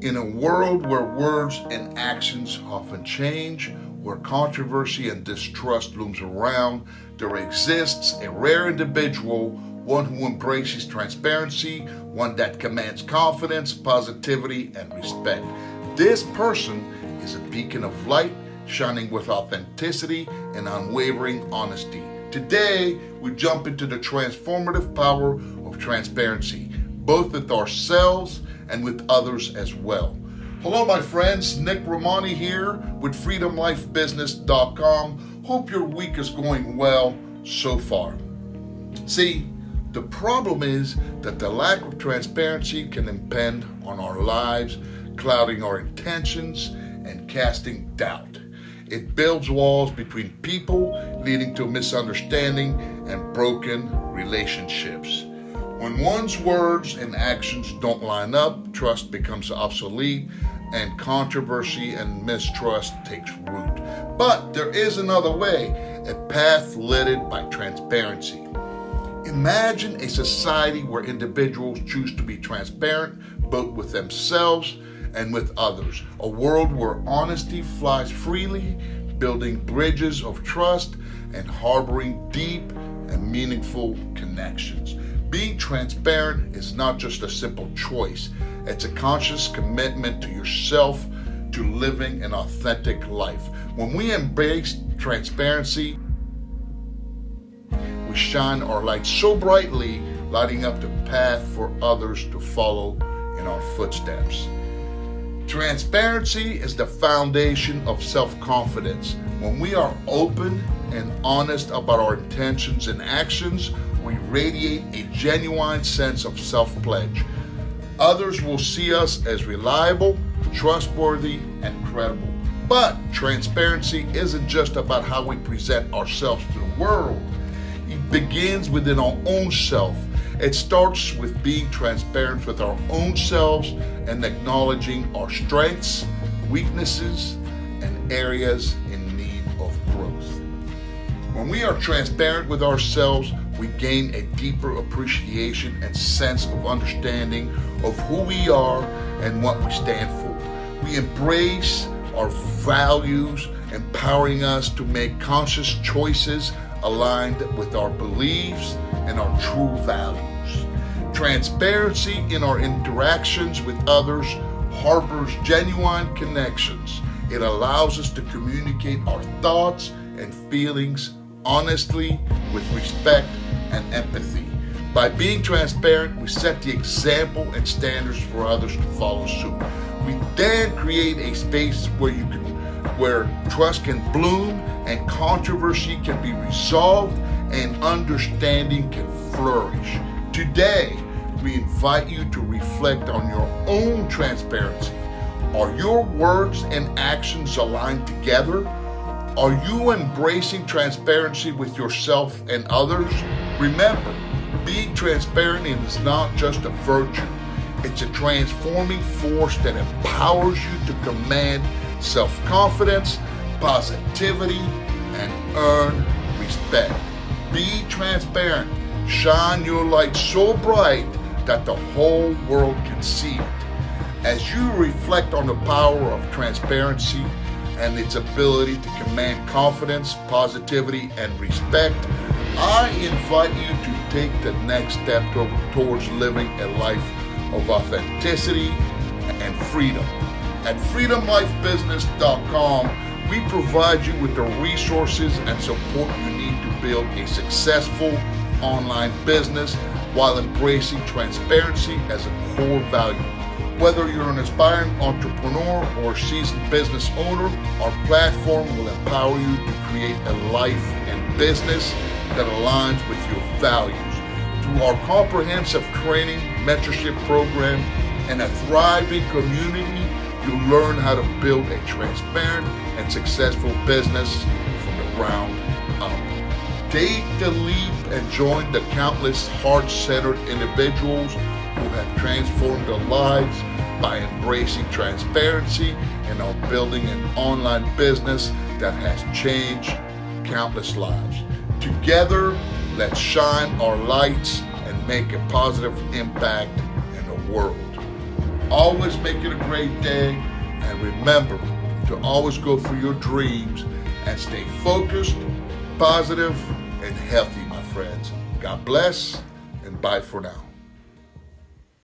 In a world where words and actions often change, where controversy and distrust looms around, there exists a rare individual, one who embraces transparency, one that commands confidence, positivity, and respect. This person is a beacon of light, shining with authenticity and unwavering honesty. Today, we jump into the transformative power of transparency, both with ourselves and with others as well. Hello, my friends. Rehmani here with freedomlifebusiness.com. Hope your week is going well so far. See, the problem is that the lack of transparency can impede on our lives, clouding our intentions and casting doubt. It builds walls between people, leading to misunderstanding and broken relationships. When one's words and actions don't line up, trust becomes obsolete and controversy and mistrust takes root. But there is another way, a path lit by transparency. Imagine a society where individuals choose to be transparent both with themselves and with others. A world where honesty flies freely, building bridges of trust and harboring deep and meaningful connections. Being transparent is not just a simple choice. It's a conscious commitment to yourself, to living an authentic life. When we embrace transparency, we shine our light so brightly, lighting up the path for others to follow in our footsteps. Transparency is the foundation of self-confidence. When we are open and honest about our intentions and actions, we radiate a genuine sense of self-pledge. Others will see us as reliable, trustworthy, and credible. But transparency isn't just about how we present ourselves to the world. It begins within our own self. It starts with being transparent with our own selves and acknowledging our strengths, weaknesses, and areas in need of growth. When we are transparent with ourselves, we gain a deeper appreciation and sense of understanding of who we are and what we stand for. We embrace our values, empowering us to make conscious choices aligned with our beliefs and our true values. Transparency in our interactions with others harbors genuine connections. It allows us to communicate our thoughts and feelings honestly, with respect and empathy. By being transparent, we set the example and standards for others to follow suit. We then create a space where trust can bloom and controversy can be resolved and understanding can flourish. Today, we invite you to reflect on your own transparency. Are your words and actions aligned together? Are you embracing transparency with yourself and others? Remember, being transparent is not just a virtue. It's a transforming force that empowers you to command self-confidence, positivity, and earn respect. Be transparent. Shine your light so bright that the whole world can see it. As you reflect on the power of transparency and its ability to command confidence, positivity, and respect, I invite you to take the next step towards living a life of authenticity and freedom. At freedomlifebusiness.com, we provide you with the resources and support you need to build a successful online business while embracing transparency as a core value. Whether you're an aspiring entrepreneur or a seasoned business owner, our platform will empower you to create a life and business that aligns with your values. Through our comprehensive training, mentorship program, and a thriving community, you'll learn how to build a transparent and successful business from the ground up. Take the leap and join the countless heart-centered individuals who have transformed their lives by embracing transparency and are building an online business that has changed countless lives. Together, let's shine our lights and make a positive impact in the world. Always make it a great day. And remember to always go for your dreams and stay focused, positive, and healthy, my friends. God bless, and bye for now.